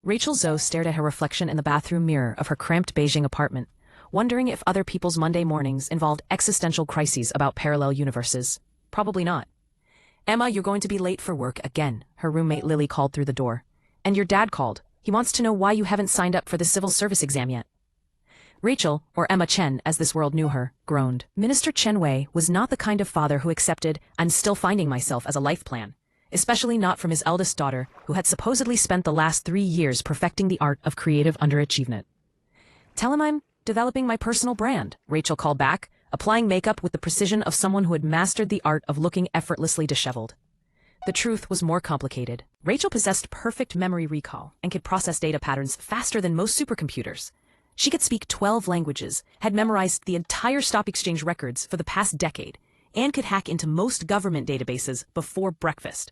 Rachel Zoe stared at her reflection in the bathroom mirror of her cramped Beijing apartment, wondering if other people's Monday mornings involved existential crises about parallel universes. Probably not. "Emma, you're going to be late for work again," her roommate Lily called through the door. "And your dad called. He wants to know why you haven't signed up for the civil service exam yet." Rachel, or Emma Chen as this world knew her, groaned. Minister Chen Wei was not the kind of father who accepted "I'm still finding myself" as a life plan, especially not from his eldest daughter, who had supposedly spent the last 3 years perfecting the art of creative underachievement. "Tell him I'm developing my personal brand," Rachel called back, applying makeup with the precision of someone who had mastered the art of looking effortlessly disheveled. The truth was more complicated. Rachel possessed perfect memory recall and could process data patterns faster than most supercomputers. She could speak 12 languages, had memorized the entire stock exchange records for the past decade, and could hack into most government databases before breakfast.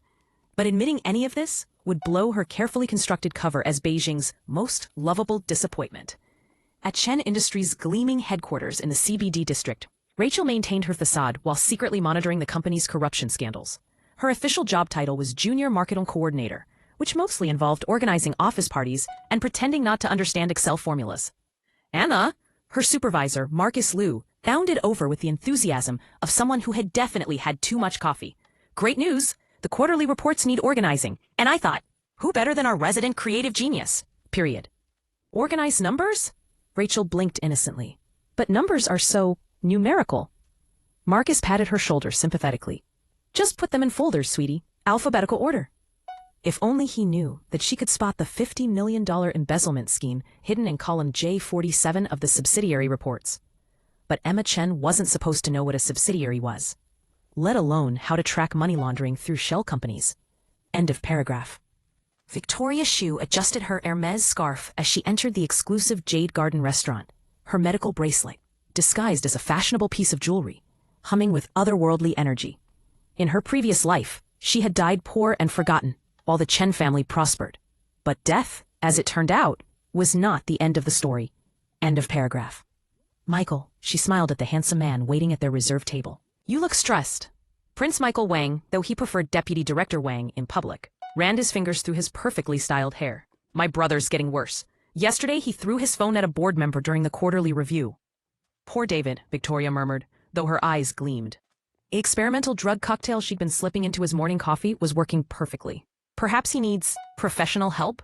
But admitting any of this would blow her carefully constructed cover as Beijing's most lovable disappointment. At Chen Industries' gleaming headquarters in the CBD district, Rachel maintained her facade while secretly monitoring the company's corruption scandals. Her official job title was Junior Marketing Coordinator, which mostly involved organizing office parties and pretending not to understand Excel formulas. Anna, her supervisor, Marcus Liu, bounded over with the enthusiasm of someone who had definitely had too much coffee. "Great news! The quarterly reports need organizing, and I thought, who better than our resident creative genius? Period." "Organize numbers?" Rachel blinked innocently. "But numbers are so numerical." Marcus patted her shoulder sympathetically. "Just put them in folders, sweetie. Alphabetical order." If only he knew that she could spot the $50 million embezzlement scheme hidden in column J47 of the subsidiary reports. But Emma Chen wasn't supposed to know what a subsidiary was, let alone how to track money laundering through shell companies. End of paragraph. Victoria Xu adjusted her Hermes scarf as she entered the exclusive Jade Garden restaurant, her medical bracelet, disguised as a fashionable piece of jewelry, humming with otherworldly energy. In her previous life, she had died poor and forgotten, while the Chen family prospered. But death, as it turned out, was not the end of the story. End of paragraph. "Michael," she smiled at the handsome man waiting at their reserved table. "You look stressed." Prince Michael Wang, though he preferred Deputy Director Wang in public, ran his fingers through his perfectly styled hair. "My brother's getting worse. Yesterday he threw his phone at a board member during the quarterly review." "Poor David," Victoria murmured, though her eyes gleamed. The experimental drug cocktail she'd been slipping into his morning coffee was working perfectly. Perhaps he needs professional help?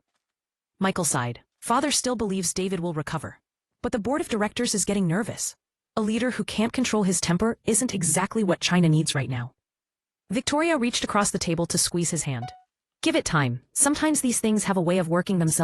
Michael sighed. Father still believes David will recover. But the board of directors is getting nervous. A leader who can't control his temper isn't exactly what China needs right now. Victoria reached across the table to squeeze his hand. "Give it time. Sometimes these things have a way of working themselves